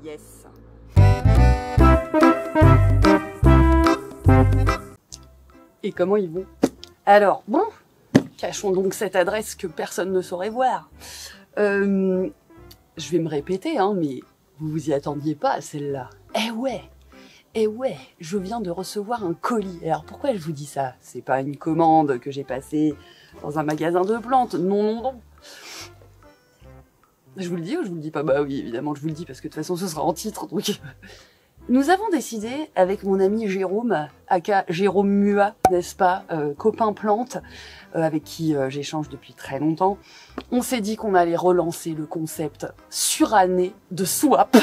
Yes. Et comment ils vont? Alors, bon, cachons donc cette adresse que personne ne saurait voir. Je vais me répéter, hein, mais vous vous y attendiez pas à celle-là. Eh ouais, je viens de recevoir un colis. Alors pourquoi je vous dis ça? C'est pas une commande que j'ai passée dans un magasin de plantes. Non. Je vous le dis ou je vous le dis pas? Bah oui, évidemment, je vous le dis parce que de toute façon, ce sera en titre. Donc, nous avons décidé avec mon ami Jérôme, aka Jérôme Mua, n'est-ce pas, copain plante, avec qui j'échange depuis très longtemps. On s'est dit qu'on allait relancer le concept suranné de swap.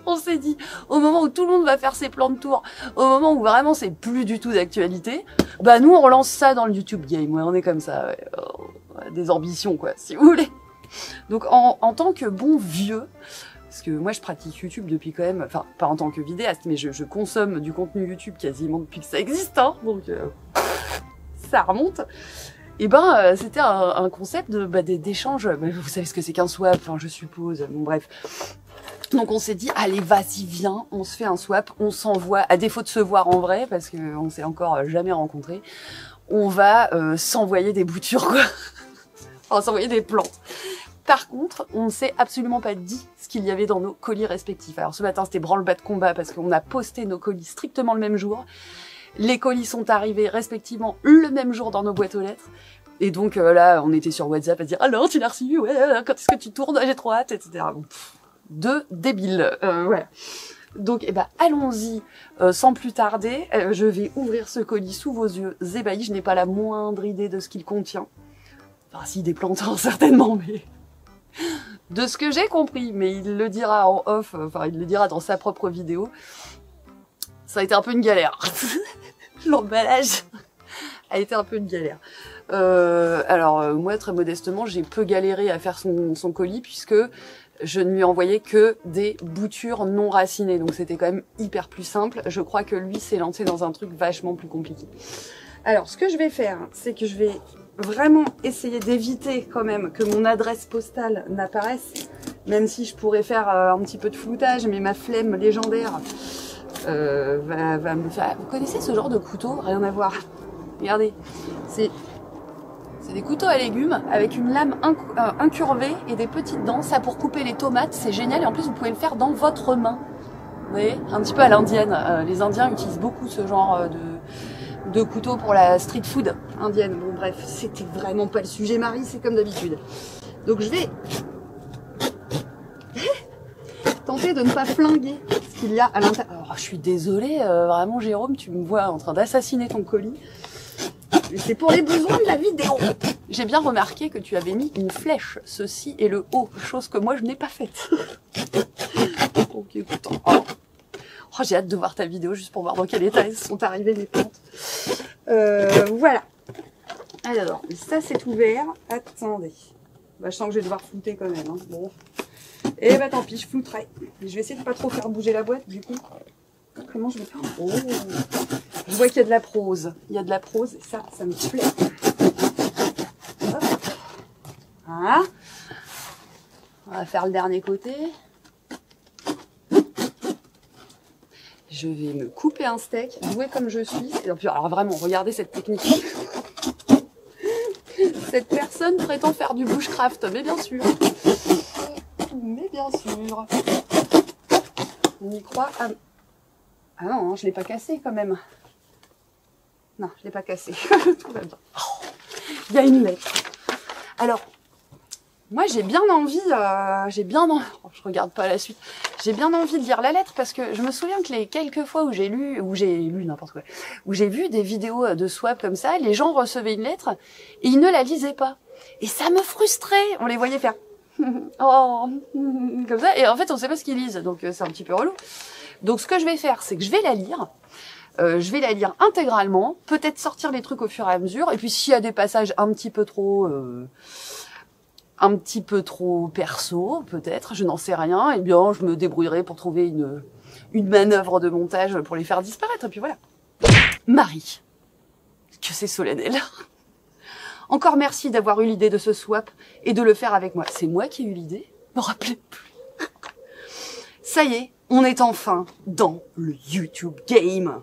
On s'est dit, au moment où tout le monde va faire ses plans de tour, au moment où vraiment c'est plus du tout d'actualité, bah nous on relance ça dans le YouTube game. Ouais, on est comme ça, ouais. Des ambitions quoi, si vous voulez. Donc en tant que bon vieux, parce que moi je pratique YouTube depuis quand même, enfin pas en tant que vidéaste, mais je consomme du contenu YouTube quasiment depuis que ça existe, hein, donc ça remonte. Et ben c'était un concept d'échange. Vous savez ce que c'est qu'un swap, enfin je suppose. Bon bref. Donc on s'est dit allez vas-y viens, on se fait un swap, on s'envoie, à défaut de se voir en vrai parce qu'on s'est encore jamais rencontrés, on va s'envoyer des boutures quoi. Enfin s'envoyer des plantes. Par contre, on ne s'est absolument pas dit ce qu'il y avait dans nos colis respectifs. Alors ce matin, c'était branle-bas de combat parce qu'on a posté nos colis strictement le même jour. Les colis sont arrivés respectivement le même jour dans nos boîtes aux lettres. Et donc là, on était sur WhatsApp à dire « Alors, tu l'as reçu? Ouais, quand est-ce que tu tournes? J'ai trop hâte, etc. » Bon, de débiles. Voilà. Donc, eh ben, allons-y sans plus tarder. Je vais ouvrir ce colis sous vos yeux ébahis. Je n'ai pas la moindre idée de ce qu'il contient. Enfin, si, des plantes, certainement, mais... De ce que j'ai compris, mais il le dira en off, enfin il le dira dans sa propre vidéo, ça a été un peu une galère. L'emballage a été un peu une galère. Alors moi très modestement j'ai peu galéré à faire son colis puisque je ne lui envoyais que des boutures non racinées, donc c'était quand même hyper plus simple. Je crois que lui s'est lancé dans un truc vachement plus compliqué. Alors ce que je vais faire, c'est que je vais vraiment essayer d'éviter quand même que mon adresse postale n'apparaisse, même si je pourrais faire un petit peu de floutage, mais ma flemme légendaire va me faire... Vous connaissez ce genre de couteau? Rien à voir. Regardez, c'est des couteaux à légumes avec une lame incurvée et des petites dents. Ça pour couper les tomates, c'est génial. Et en plus, vous pouvez le faire dans votre main. Vous voyez, un petit peu à l'indienne. Les Indiens utilisent beaucoup ce genre de couteau pour la street food indienne. Bon bref, c'était vraiment pas le sujet Marie, c'est comme d'habitude. Donc je vais tenter de ne pas flinguer ce qu'il y a à l'intérieur. Alors je suis désolée, vraiment Jérôme, tu me vois en train d'assassiner ton colis. Mais c'est pour les besoins de la vidéo. J'ai bien remarqué que tu avais mis une flèche, ceci et le haut, chose que moi je n'ai pas faite. Ok, écoute. Oh, j'ai hâte de voir ta vidéo juste pour voir dans quel état elles sont arrivées les plantes. Voilà. Alors, ça c'est ouvert. Attendez. Bah, je sens que je vais devoir flouter quand même. Hein. Bon. Et bah tant pis, je flouterai. Je vais essayer de pas trop faire bouger la boîte du coup. Comment je vais faire? Oh, je vois qu'il y a de la prose. Il y a de la prose et ça me plaît. Hop. Voilà. On va faire le dernier côté. Je vais me couper un steak, doué comme je suis. Alors vraiment, regardez cette technique. Cette personne prétend faire du bushcraft, mais bien sûr. Mais bien sûr. On y croit. Ah non, je l'ai pas cassé quand même. Non, je l'ai pas cassé. Tout va bien. Il y a une lettre. Alors, moi j'ai bien envie, je regarde pas la suite, j'ai bien envie de lire la lettre parce que je me souviens que les quelques fois où j'ai lu n'importe quoi, où j'ai vu des vidéos de swap comme ça, les gens recevaient une lettre et ils ne la lisaient pas. Et ça me frustrait, on les voyait faire oh, comme ça, et en fait on sait pas ce qu'ils lisent, donc c'est un petit peu relou. Donc ce que je vais faire, c'est que je vais la lire. Je vais la lire intégralement, peut-être sortir les trucs au fur et à mesure, et puis s'il y a des passages un petit peu trop perso, peut-être, je n'en sais rien, et bien je me débrouillerai pour trouver une manœuvre de montage pour les faire disparaître, et puis voilà. Marie, que c'est solennel. Encore merci d'avoir eu l'idée de ce swap et de le faire avec moi. C'est moi qui ai eu l'idée, je me rappelais plus. Ça y est, on est enfin dans le YouTube game.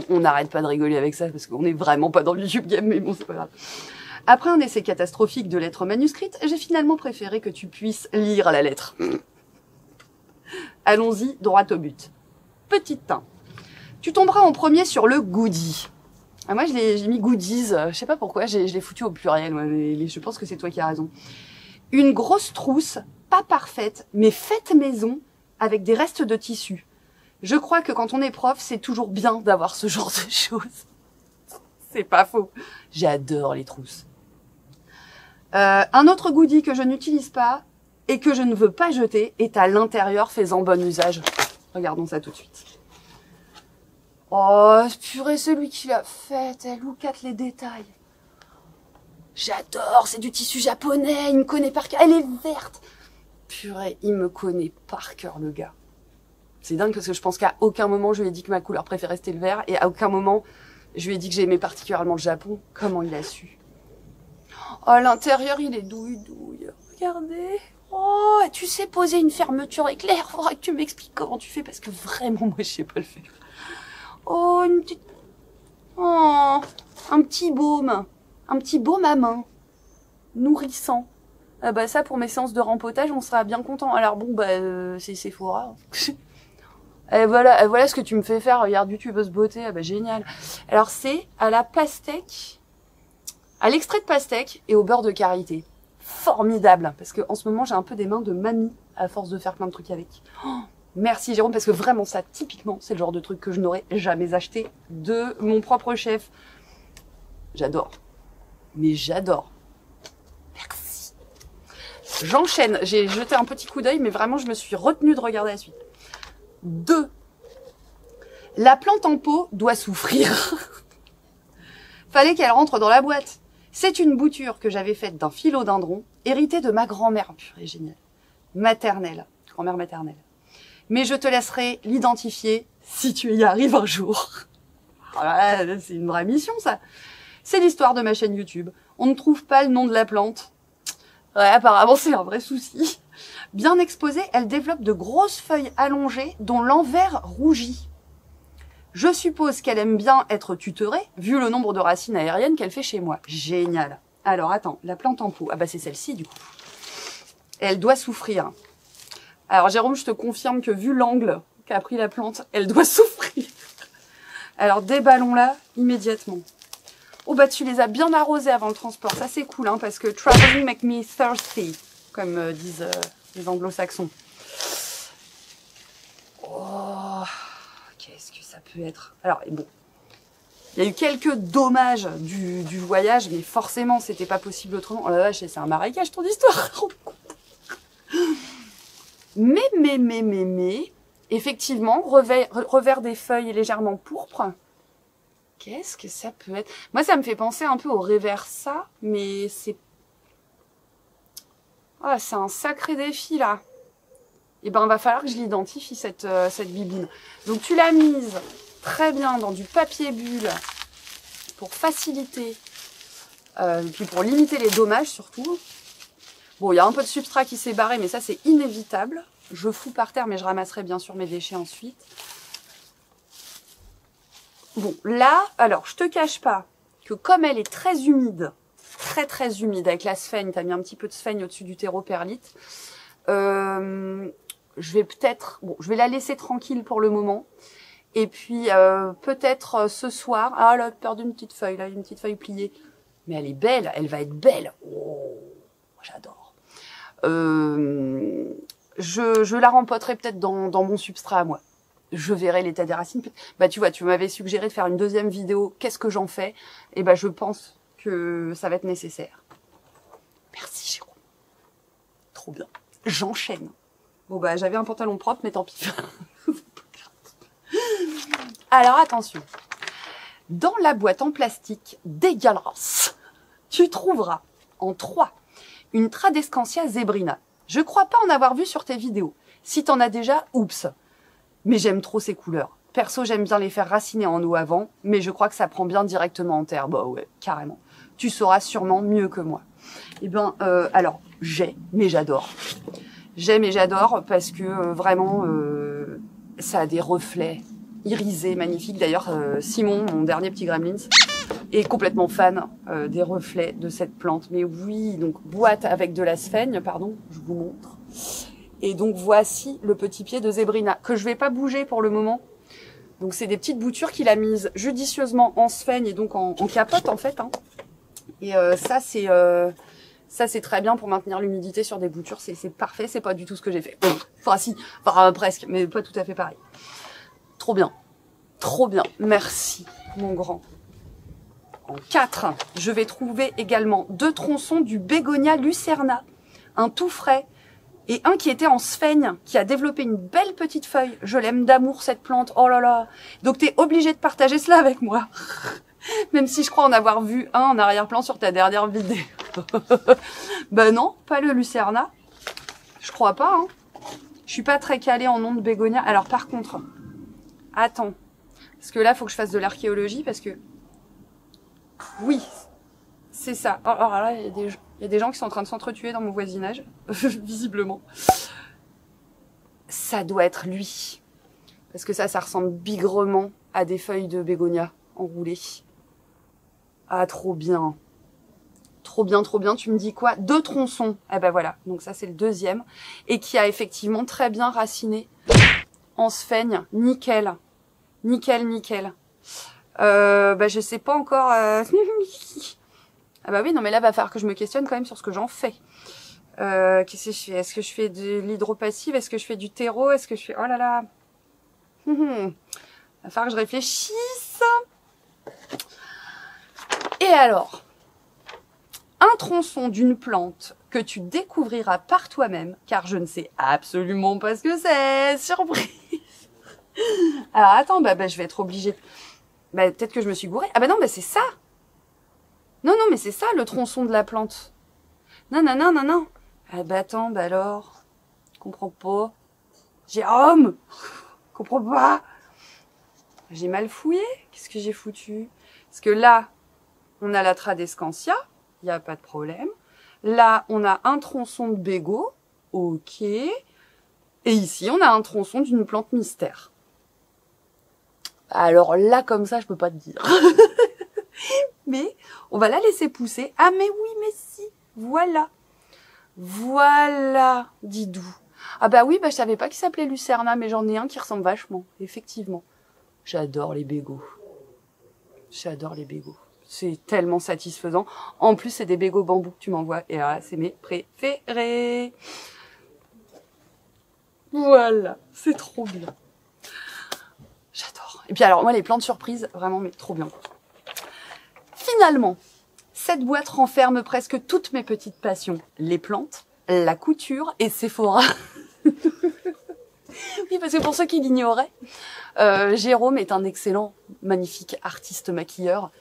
On n'arrête pas de rigoler avec ça parce qu'on n'est vraiment pas dans le YouTube game, mais bon, c'est pas grave. Après un essai catastrophique de lettres manuscrites, j'ai finalement préféré que tu puisses lire la lettre. Allons-y, droit au but. Petite 1. Tu tomberas en premier sur le goodie. Ah, moi, j'ai mis goodies. Je sais pas pourquoi, je l'ai foutu au pluriel. Moi, je pense que c'est toi qui as raison. Une grosse trousse, pas parfaite, mais faite maison, avec des restes de tissu. Je crois que quand on est prof, c'est toujours bien d'avoir ce genre de choses. C'est pas faux. J'adore les trousses. Un autre goodie que je n'utilise pas et que je ne veux pas jeter est à l'intérieur, fais-en bon usage. Regardons ça tout de suite. Oh, purée, celui qui l'a fait, elle look at les détails. J'adore, c'est du tissu japonais, il me connaît par cœur, elle est verte. Purée, il me connaît par cœur, le gars. C'est dingue parce que je pense qu'à aucun moment je lui ai dit que ma couleur préférée c'était le vert et à aucun moment je lui ai dit que j'aimais particulièrement le Japon. Comment il a su? Oh, l'intérieur, il est douille-douille. Regardez. Oh, tu sais poser une fermeture éclair? Faudra que tu m'expliques comment tu fais parce que vraiment, moi, je sais pas le faire. Oh, une petite... Oh, un petit baume. Un petit baume à main. Nourrissant. Ah bah ça, pour mes séances de rempotage, on sera bien content. Alors bon, bah, c'est Sephora. Et voilà ce que tu me fais faire. Regarde, youtubeuse beauté. Ah bah, génial. Alors, c'est à la pastèque, à l'extrait de pastèque et au beurre de karité. Formidable. Parce que en ce moment, j'ai un peu des mains de mamie à force de faire plein de trucs avec. Oh, merci Jérôme, parce que vraiment ça, typiquement, c'est le genre de truc que je n'aurais jamais acheté de mon propre chef. J'adore. Mais j'adore. Merci. J'enchaîne. J'ai jeté un petit coup d'œil, mais vraiment, je me suis retenue de regarder la suite. 2. La plante en pot doit souffrir. Fallait qu'elle rentre dans la boîte. C'est une bouture que j'avais faite d'un philodendron, héritée de ma grand-mère, purée, génial, maternelle, grand-mère maternelle. Mais je te laisserai l'identifier si tu y arrives un jour. Voilà, c'est une vraie mission, ça. C'est l'histoire de ma chaîne YouTube. On ne trouve pas le nom de la plante. Ouais, apparemment, c'est un vrai souci. Bien exposée, elle développe de grosses feuilles allongées dont l'envers rougit. Je suppose qu'elle aime bien être tutorée, vu le nombre de racines aériennes qu'elle fait chez moi. Génial. Alors, attends, la plante en pot. Ah bah c'est celle-ci, du coup. Elle doit souffrir. Alors, Jérôme, je te confirme que vu l'angle qu'a pris la plante, elle doit souffrir. Alors, déballons-la immédiatement. Oh bah, tu les as bien arrosées avant le transport. Ça, c'est cool, hein, parce que traveling make me thirsty, comme disent les anglo-saxons. Oh, qu'est-ce que ça peut être? Alors, bon, il y a eu quelques dommages du voyage, mais forcément, c'était pas possible autrement. Oh la vache, c'est un marécage, ton histoire. Mais, effectivement, revers des feuilles légèrement pourpres. Qu'est-ce que ça peut être? Moi, ça me fait penser un peu au reversa, mais c'est... Ah, c'est un sacré défi, là. Et ben, va falloir que je l'identifie, cette bibine. Donc, tu l'as mise très bien dans du papier bulle pour faciliter, puis pour limiter les dommages, surtout. Bon, il y a un peu de substrat qui s'est barré, mais ça, c'est inévitable. Je fous par terre, mais je ramasserai bien sûr mes déchets ensuite. Bon, là, alors, je te cache pas que comme elle est très humide, très humide, avec la sphène, tu as mis un petit peu de sphène au-dessus du terreau perlite, je vais peut-être... Bon, je vais la laisser tranquille pour le moment. Et puis, peut-être ce soir... Ah, elle a perdu une petite feuille, là, une petite feuille pliée. Mais elle est belle, elle va être belle. Oh, j'adore. Je la rempoterai peut-être dans mon substrat à moi. Je verrai l'état des racines. Bah, tu vois, tu m'avais suggéré de faire une deuxième vidéo. Qu'est-ce que j'en fais? Et bah, je pense que ça va être nécessaire. Merci, Jérôme. Trop bien. J'enchaîne. Bon, bah, j'avais un pantalon propre, mais tant pis. Alors, attention. Dans la boîte en plastique dégueulasse, tu trouveras en 3 une Tradescantia zebrina. Je crois pas en avoir vu sur tes vidéos. Si t'en as déjà, oups. Mais j'aime trop ces couleurs. Perso, j'aime bien les faire raciner en eau avant, mais je crois que ça prend bien directement en terre. Bah ouais, carrément. Tu sauras sûrement mieux que moi. Eh ben, alors, mais j'adore. J'aime et j'adore parce que vraiment, Ça a des reflets irisés, magnifiques. D'ailleurs, Simon, mon dernier petit gremlins, est complètement fan des reflets de cette plante. Mais oui, donc boîte avec de la sphaigne, pardon, je vous montre. Et donc voici le petit pied de Zébrina, que je vais pas bouger pour le moment. Donc c'est des petites boutures qu'il a mises judicieusement en sphaigne et donc en capote en fait. Hein. Et ça c'est très bien pour maintenir l'humidité sur des boutures, c'est parfait, c'est pas du tout ce que j'ai fait. Enfin si, enfin presque, mais pas tout à fait pareil. Trop bien, merci mon grand. En 4, je vais trouver également 2 tronçons du Bégonia lucerna, un tout frais, et un qui était en sphaigne, qui a développé une belle petite feuille. Je l'aime d'amour cette plante, oh là là. Donc t'es obligé de partager cela avec moi. Même si je crois en avoir vu un en arrière-plan sur ta dernière vidéo. Ben non, pas le lucerna. Je crois pas, hein. Je suis pas très calée en nom de bégonia. Alors par contre, attends. Parce que là, faut que je fasse de l'archéologie parce que... Oui, c'est ça. Oh, alors là, il y a des gens qui sont en train de s'entretuer dans mon voisinage, visiblement. Ça doit être lui. Parce que ça ressemble bigrement à des feuilles de bégonia enroulées. Ah, trop bien. Trop bien, trop bien. Tu me dis quoi? 2 tronçons. Eh ben voilà. Donc ça, c'est le deuxième. Et qui a effectivement très bien raciné en sphaigne. Nickel. Nickel, nickel. Bah, je sais pas encore... Ah bah oui, non mais là, va falloir que je me questionne quand même sur ce que j'en fais. Qu'est-ce que je fais? Est-ce que je fais de l'hydropassive? Est-ce que je fais du terreau? Est-ce que je fais... Oh là là. Va falloir que je réfléchisse. Et alors, un tronçon d'une plante que tu découvriras par toi-même, car je ne sais absolument pas ce que c'est. Surprise. Alors attends, bah je vais être obligée. Bah peut-être que je me suis gourée. Ah bah non, bah c'est ça. Non, non, mais c'est ça le tronçon de la plante. Non, non, non, non, non. Ah bah attends, bah alors. Comprends pas. Jérôme. Comprends pas. J'ai mal fouillé. Qu'est-ce que j'ai foutu? Parce que là, on a la Tradescantia. Il n'y a pas de problème. Là, on a un tronçon de bégo. Ok. Et ici, on a un tronçon d'une plante mystère. Alors là, comme ça, je peux pas te dire. Mais on va la laisser pousser. Ah mais oui, mais si. Voilà. Voilà, Didou. Ah bah oui, bah je savais pas qu'il s'appelait Lucerna, mais j'en ai un qui ressemble vachement, effectivement. J'adore les bégos. J'adore les bégos. C'est tellement satisfaisant. En plus, c'est des bégos bambou que tu m'envoies. Et là, c'est mes préférés. Voilà, c'est trop bien. J'adore. Et puis alors, moi, les plantes surprises, vraiment, mais trop bien. Finalement, cette boîte renferme presque toutes mes petites passions. Les plantes, la couture et Sephora. Oui, parce que pour ceux qui l'ignoraient, Jérôme est un excellent, magnifique artiste maquilleur.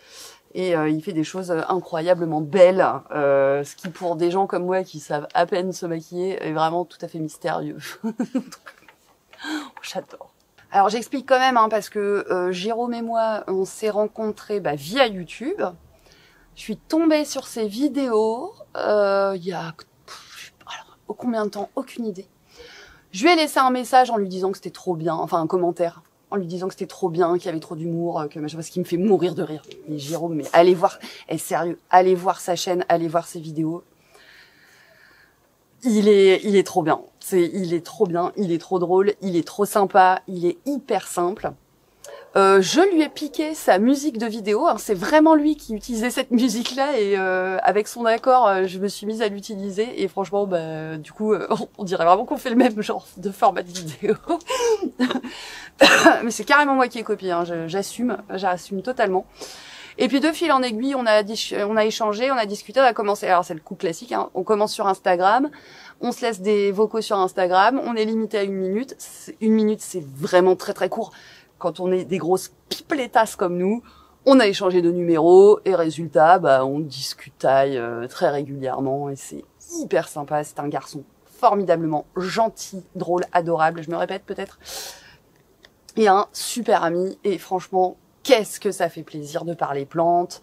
Et il fait des choses incroyablement belles, ce qui pour des gens comme moi qui savent à peine se maquiller est vraiment tout à fait mystérieux. J'adore. Alors j'explique quand même, hein, parce que Jérôme et moi, on s'est rencontrés via YouTube. Je suis tombée sur ses vidéos il y a combien de temps? Aucune idée. Je lui ai laissé un message en lui disant que c'était trop bien, enfin un commentaire, en lui disant que c'était trop bien, qu'il y avait trop d'humour, que machin, parce qu'il me fait mourir de rire. Mais Jérôme, mais allez voir, sérieux, allez voir sa chaîne, allez voir ses vidéos. Il est trop bien. Il est trop bien, il est trop drôle, il est trop sympa, il est hyper simple. Je lui ai piqué sa musique de vidéo. Hein, c'est vraiment lui qui utilisait cette musique-là et avec son accord, je me suis mise à l'utiliser et franchement, du coup, on dirait vraiment qu'on fait le même genre de format de vidéo. Mais c'est carrément moi qui ai copié. Hein, j'assume totalement. Et puis de fil en aiguille, on a échangé, on a discuté, on a commencé. Alors c'est le coup classique. Hein, on commence sur Instagram, on se laisse des vocaux sur Instagram, on est limité à 1 minute. 1 minute, c'est vraiment très très court. Quand on est des grosses pipeletasses comme nous, on a échangé de numéros et résultat, on discutaille très régulièrement et c'est hyper sympa. C'est un garçon formidablement gentil, drôle, adorable, je me répète peut-être, et un super ami. Et franchement, qu'est-ce que ça fait plaisir de parler plantes.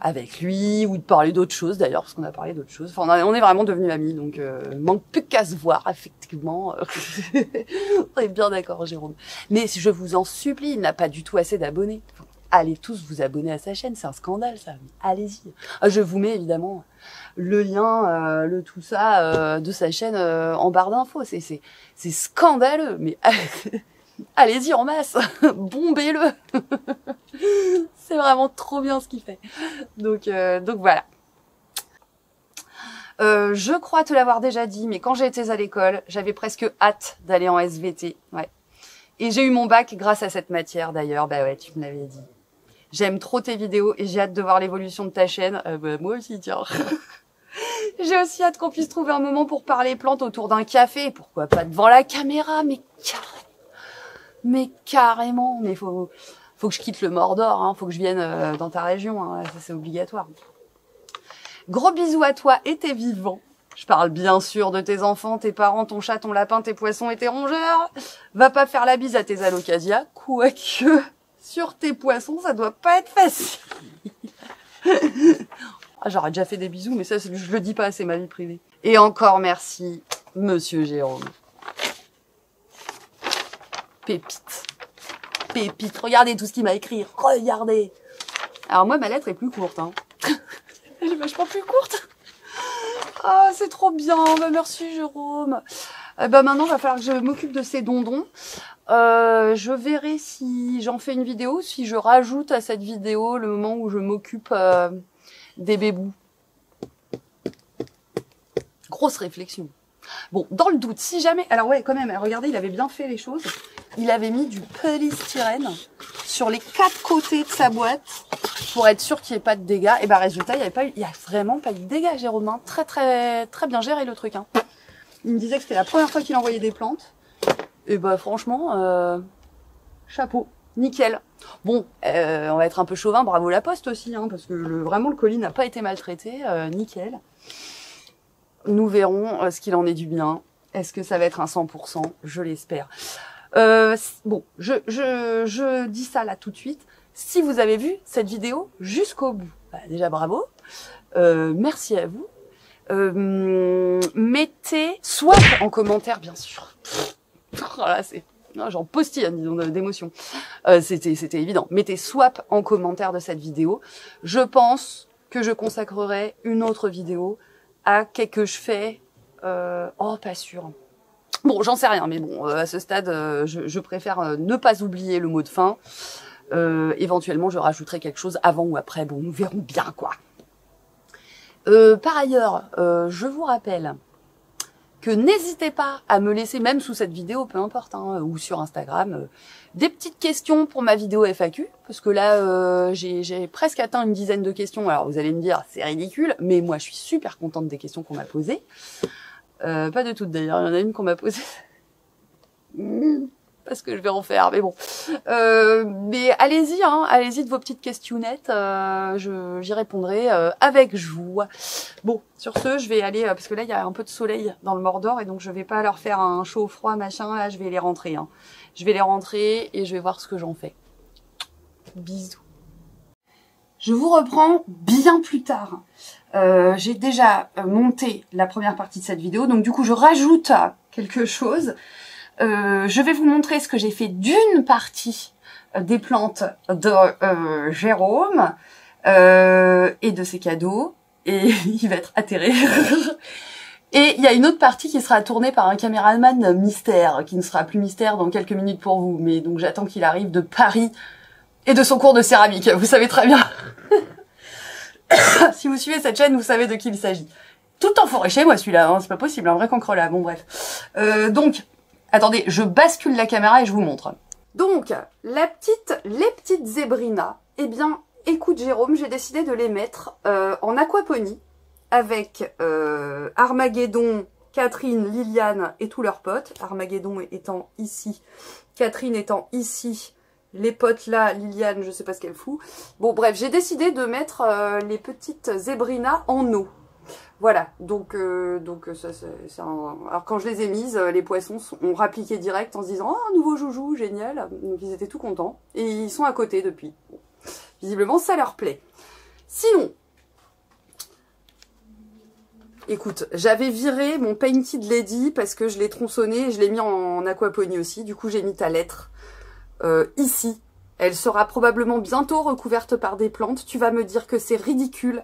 avec lui, ou de parler d'autres choses d'ailleurs, parce qu'on a parlé d'autres choses. Enfin, on est vraiment devenus amis, donc manque plus qu'à se voir, effectivement. On est bien d'accord, Jérôme. Mais je vous en supplie, il n'a pas du tout assez d'abonnés. Allez tous vous abonner à sa chaîne, c'est un scandale ça. Allez-y. Je vous mets évidemment le lien, le tout ça de sa chaîne en barre d'infos. C'est scandaleux, mais allez-y en masse, bombez-le. C'est vraiment trop bien ce qu'il fait. Donc voilà. Je crois te l'avoir déjà dit, mais quand j'étais à l'école, j'avais presque hâte d'aller en SVT. Ouais. Et j'ai eu mon bac grâce à cette matière d'ailleurs. Bah ouais, tu me l'avais dit. J'aime trop tes vidéos et j'ai hâte de voir l'évolution de ta chaîne. Moi aussi, tiens. J'ai aussi hâte qu'on puisse trouver un moment pour parler plantes autour d'un café. Pourquoi pas devant la caméra, mais carrément. Mais faut que je quitte le Mordor, hein. Faut que je vienne dans ta région, hein. Ça c'est obligatoire. Gros bisous à toi et tes vivants. Je parle bien sûr de tes enfants, tes parents, ton chat, ton lapin, tes poissons et tes rongeurs. Va pas faire la bise à tes alocasias, quoique sur tes poissons, ça doit pas être facile. J'aurais déjà fait des bisous, mais ça, je le dis pas, c'est ma vie privée. Et encore merci, Monsieur Jérôme. Pépite. Pépite. Regardez tout ce qu'il m'a écrit. Regardez. Alors moi, ma lettre est plus courte. Hein. Elle est vachement plus courte. Ah, c'est trop bien. Bah, merci, Jérôme. Maintenant, il va falloir que je m'occupe de ces dondons. Je verrai si j'en fais une vidéo, si je rajoute à cette vidéo le moment où je m'occupe des bébous. Grosse réflexion. Bon, dans le doute, si jamais... Alors ouais, quand même, regardez, il avait bien fait les choses. Il avait mis du polystyrène sur les 4 côtés de sa boîte pour être sûr qu'il n'y ait pas de dégâts. Et bah résultat, il y a vraiment pas eu de dégâts, Jérôme. Hein. Très très très bien géré le truc. Hein. Il me disait que c'était la première fois qu'il envoyait des plantes. Et bah franchement, chapeau, nickel. Bon, on va être un peu chauvin, bravo la poste aussi, hein, parce que vraiment le colis n'a pas été maltraité, nickel. Nous verrons ce qu'il en est du bien. Est-ce que ça va être un 100%? Je l'espère. Bon, je dis ça là tout de suite. Si vous avez vu cette vidéo jusqu'au bout, bah, déjà bravo. Merci à vous. Mettez soit en commentaire, bien sûr. Voilà, c'est... J'en postille, disons, d'émotion. C'était évident. Mettez swap en commentaire de cette vidéo. Je pense que je consacrerai une autre vidéo à qu'est-ce que je fais. Oh, pas sûr. Bon, j'en sais rien, mais bon, à ce stade, je préfère ne pas oublier le mot de fin. Éventuellement, je rajouterai quelque chose avant ou après. Bon, nous verrons bien, quoi. Par ailleurs, je vous rappelle que n'hésitez pas à me laisser, même sous cette vidéo, peu importe, hein, ou sur Instagram, des petites questions pour ma vidéo FAQ, parce que là, j'ai presque atteint une dizaine de questions. Alors, vous allez me dire, c'est ridicule, mais moi, je suis super contente des questions qu'on m'a posées. Pas de toutes, d'ailleurs, il y en a une qu'on m'a posée. Parce que je vais en faire, mais bon. Mais allez-y, hein, allez-y de vos petites questionnettes, j'y répondrai avec joie. Bon, sur ce, je vais aller, parce que là, il y a un peu de soleil dans le Mordor, et donc je vais pas leur faire un chaud froid, machin, là, je vais les rentrer. Hein. Je vais les rentrer, et je vais voir ce que j'en fais. Bisous. Je vous reprends bien plus tard. J'ai déjà monté la première partie de cette vidéo, donc du coup, je rajoute quelque chose. Je vais vous montrer ce que j'ai fait d'une partie des plantes de Jérôme et de ses cadeaux. Et il va être atterré. Et il y a une autre partie qui sera tournée par un caméraman mystère, qui ne sera plus mystère dans quelques minutes pour vous. Mais donc j'attends qu'il arrive de Paris et de son cours de céramique. Vous savez très bien. Si vous suivez cette chaîne, vous savez de qui il s'agit. Tout enfoiré chez moi celui-là, hein, c'est pas possible, un vrai cancre là. Bon bref. Donc... Attendez, je bascule la caméra et je vous montre. Donc, les petites zébrinas, eh bien, écoute Jérôme, j'ai décidé de les mettre en aquaponie avec Armageddon, Catherine, Liliane et tous leurs potes. Armageddon étant ici, Catherine étant ici, les potes là, Liliane, je sais pas ce qu'elle fout. Bon bref, j'ai décidé de mettre les petites zébrinas en eau. Voilà, donc ça, c'est alors quand je les ai mises, les poissons ont rappliqué direct en se disant « Oh, un nouveau joujou, génial !» Donc ils étaient tout contents, et ils sont à côté depuis. Bon. Visiblement, ça leur plaît. Sinon, écoute, j'avais viré mon Painted Lady parce que je l'ai tronçonné et je l'ai mis en aquaponie aussi. Du coup, j'ai mis ta lettre ici. Elle sera probablement bientôt recouverte par des plantes. Tu vas me dire que c'est ridicule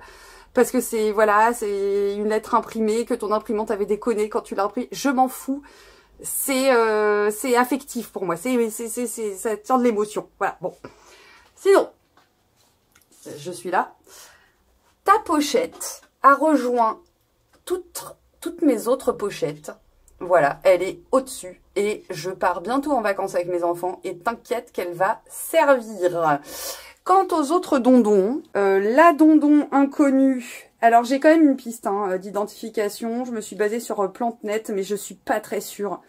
parce que c'est, voilà, c'est une lettre imprimée, que ton imprimante avait déconné quand tu l'as imprimée. Je m'en fous. C'est affectif pour moi. Ça tient de l'émotion. Voilà, bon. Sinon, je suis là. Ta pochette a rejoint toutes mes autres pochettes. Voilà, elle est au-dessus. Et je pars bientôt en vacances avec mes enfants. Et t'inquiète qu'elle va servir. Quant aux autres dondons, la dondon inconnue. Alors j'ai quand même une piste d'identification. Je me suis basée sur PlanteNet, mais je suis pas très sûre.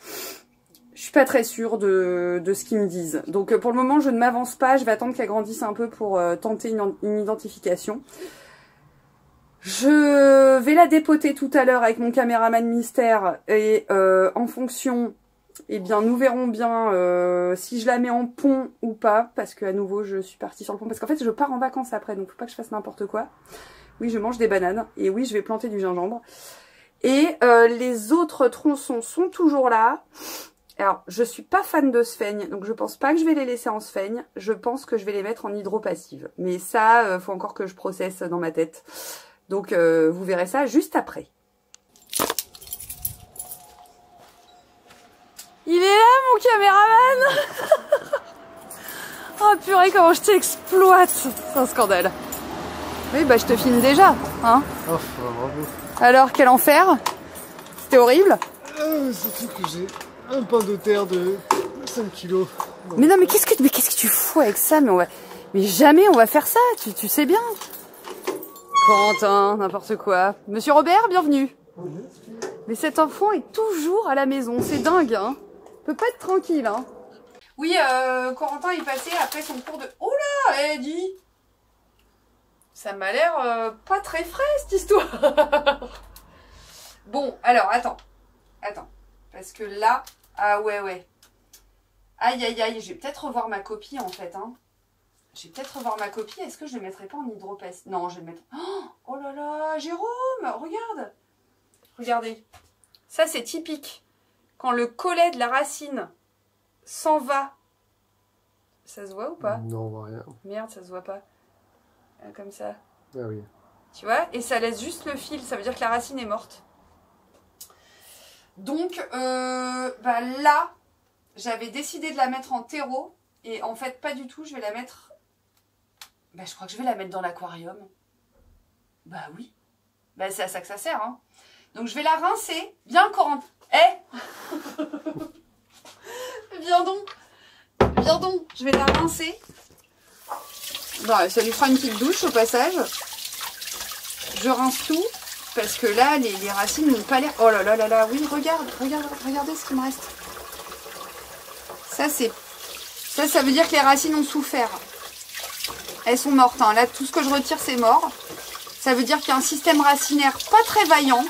Je suis pas très sûre de ce qu'ils me disent. Donc pour le moment, je ne m'avance pas. Je vais attendre qu'elle grandisse un peu pour tenter une identification. Je vais la dépoter tout à l'heure avec mon caméraman mystère et en fonction, eh bien nous verrons bien si je la mets en pont ou pas, parce que à nouveau je suis partie sur le pont, parce qu'en fait je pars en vacances après, donc faut pas que je fasse n'importe quoi. Oui, je mange des bananes et oui, je vais planter du gingembre. Et les autres tronçons sont toujours là. Alors, je suis pas fan de sphaigne, donc je pense pas que je vais les laisser en sphaigne. Je pense que je vais les mettre en hydropassive. Mais ça, faut encore que je processe dans ma tête. Donc, vous verrez ça juste après. Il est là, mon caméraman. Oh purée, comment je t'exploite. C'est un scandale. Oui, bah je te filme déjà, hein. Oh, bravo. Alors, quel enfer. C'était horrible. Surtout que j'ai un pain de terre de 5 kilos. Mais non, mais qu'est-ce que tu fous avec ça? Mais jamais on va faire ça, tu sais bien. Corentin, n'importe quoi. Monsieur Robert, bienvenue. Mais cet enfant est toujours à la maison, c'est dingue, hein. Il peut pas être tranquille, hein. Oui, Corentin est passé après son cours de... Oh là, Eddie. Ça m'a l'air pas très frais, cette histoire. Bon, alors, attends. Parce que là... Ah ouais. Aïe, je vais peut-être revoir ma copie, en fait, hein. Est-ce que je ne le mettrai pas en hydropassive? Non, je vais le mettre... Oh là là, Jérôme, regarde. Regardez. Ça, c'est typique. Quand le collet de la racine s'en va. Ça se voit ou pas? Non, on voit rien. Merde, ça se voit pas. Comme ça. Ah oui. Tu vois? Et ça laisse juste le fil. Ça veut dire que la racine est morte. Donc, bah là, j'avais décidé de la mettre en terreau. Et en fait, pas du tout. Je vais la mettre... Bah, je crois que je vais la mettre dans l'aquarium. Bah oui. Bah, c'est à ça que ça sert, hein. Donc, je vais la rincer. Bien, Corentin. Viens donc. Je vais la rincer. Bon, ça lui fera une petite douche au passage. Je rince tout. Parce que là, les racines n'ont pas l'air... Oh là là là là. Oui, regardez ce qui me reste. Ça veut dire que les racines ont souffert. Elles sont mortes, hein. Là, tout ce que je retire, c'est mort. Ça veut dire qu'il y a un système racinaire pas très vaillant.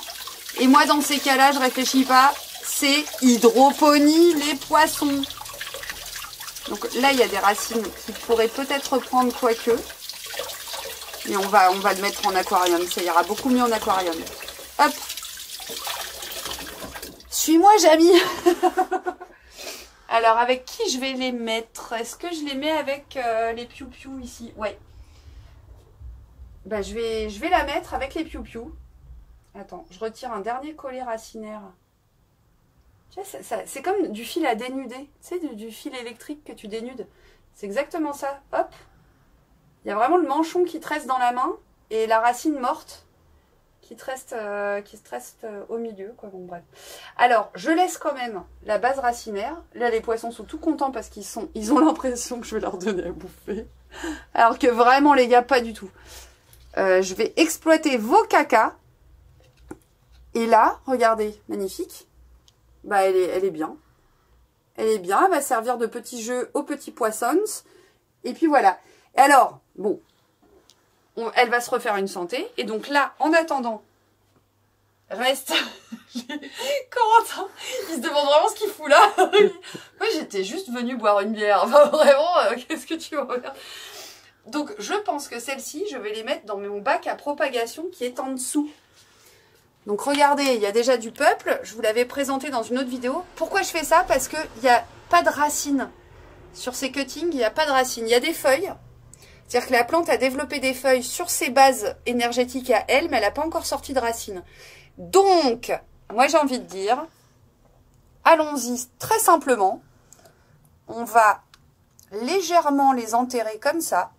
Et moi, dans ces cas-là, je réfléchis pas. C'est hydroponie, les poissons. Donc là, il y a des racines qui pourraient peut-être reprendre quoique. Mais on va le mettre en aquarium. Ça ira beaucoup mieux en aquarium. Hop. Suis-moi, Jamy. Alors, avec qui je vais les mettre? Est-ce que je les mets avec les piou-piou ici? Ouais. Bah, je vais la mettre avec les piou-piou. Attends, je retire un dernier collet racinaire. Tu vois, c'est comme du fil à dénuder. Tu sais, du fil électrique que tu dénudes. C'est exactement ça. Hop. Il y a vraiment le manchon qui te reste dans la main et la racine morte qui te reste au milieu, quoi. Bon, bref. Alors, je laisse quand même la base racinaire. Là, les poissons sont tout contents parce ils ont l'impression que je vais leur donner à bouffer. Alors que vraiment, les gars, pas du tout. Je vais exploiter vos cacas. Et là, regardez, magnifique. Bah, elle est bien. Elle est bien, elle va servir de petit jeu aux petits poissons. Et puis voilà. Et alors, bon, elle va se refaire une santé. Et donc là, en attendant, reste... Corentin, il se demande vraiment ce qu'il fout là. Moi, j'étais juste venue boire une bière. Enfin, vraiment, qu'est-ce que tu veux faire? Donc, je pense que celles-ci, je vais les mettre dans mon bac à propagation qui est en dessous. Donc, regardez, il y a déjà du peuple. Je vous l'avais présenté dans une autre vidéo. Pourquoi je fais ça? Parce qu'il n'y a pas de racines. Sur ces cuttings, il n'y a pas de racines. Il y a des feuilles. C'est-à-dire que la plante a développé des feuilles sur ses bases énergétiques à elle, mais elle n'a pas encore sorti de racines. Donc, moi, j'ai envie de dire, allons-y très simplement. On va légèrement les enterrer comme ça.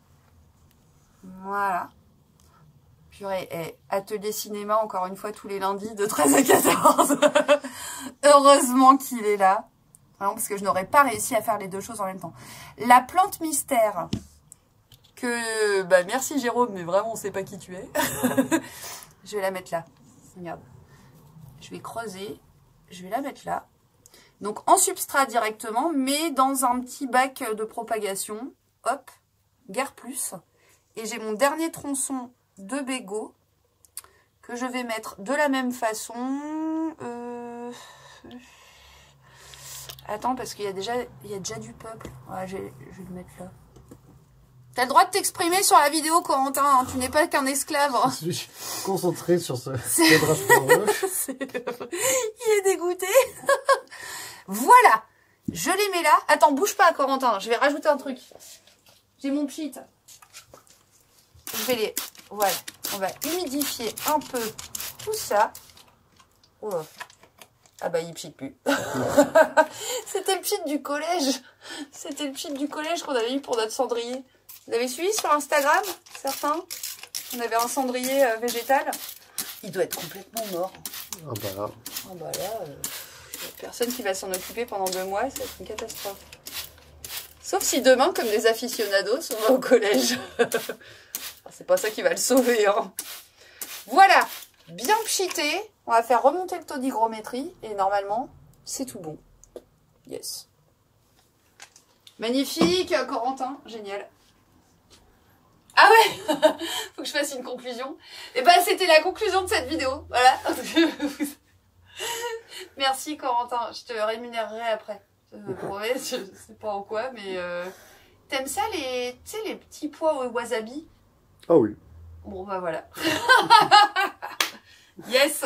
Voilà. Purée, atelier cinéma, encore une fois, tous les lundis de 13 à 14. Heureusement qu'il est là. Vraiment, parce que je n'aurais pas réussi à faire les deux choses en même temps. La plante mystère, que... Bah, merci Jérôme, mais vraiment, on ne sait pas qui tu es. Je vais la mettre là. Regarde. Je vais creuser. Je vais la mettre là. Donc, en substrat directement, mais dans un petit bac de propagation. Hop. Guère plus. Et j'ai mon dernier tronçon de bégot que je vais mettre de la même façon. Attends, parce qu'il y a déjà du peuple. Ouais, je vais le mettre là. T'as le droit de t'exprimer sur la vidéo, Corentin. Hein. Tu n'es pas qu'un esclave. Hein. Je suis concentré sur ce cadrage. Il est dégoûté. Voilà. Je les mets là. Attends, bouge pas, Corentin. Je vais rajouter un truc. J'ai mon pchit. Je vais les... Voilà. On va humidifier un peu tout ça. Oh. Ah bah, il pchit plus. C'était le pchit du collège. C'était le pchit du collège qu'on avait eu pour notre cendrier. Vous avez suivi sur Instagram, certains? On avait un cendrier végétal. Il doit être complètement mort. Ah bah là. Ah bah là, y a personne qui va s'en occuper pendant 2 mois. Ça va être une catastrophe. Sauf si demain, comme des aficionados, on va au collège. C'est pas ça qui va le sauver. Hein. Voilà, bien pchité. On va faire remonter le taux d'hygrométrie. Et normalement, c'est tout bon. Yes. Magnifique, Corentin. Génial. Ah ouais. Faut que je fasse une conclusion. Et ben, c'était la conclusion de cette vidéo. Voilà. Merci, Corentin. Je te rémunérerai après. Je te promets, je sais pas en quoi, mais... T'aimes ça, les petits pois au wasabi? Ah oui. Bon, bah voilà. Yes.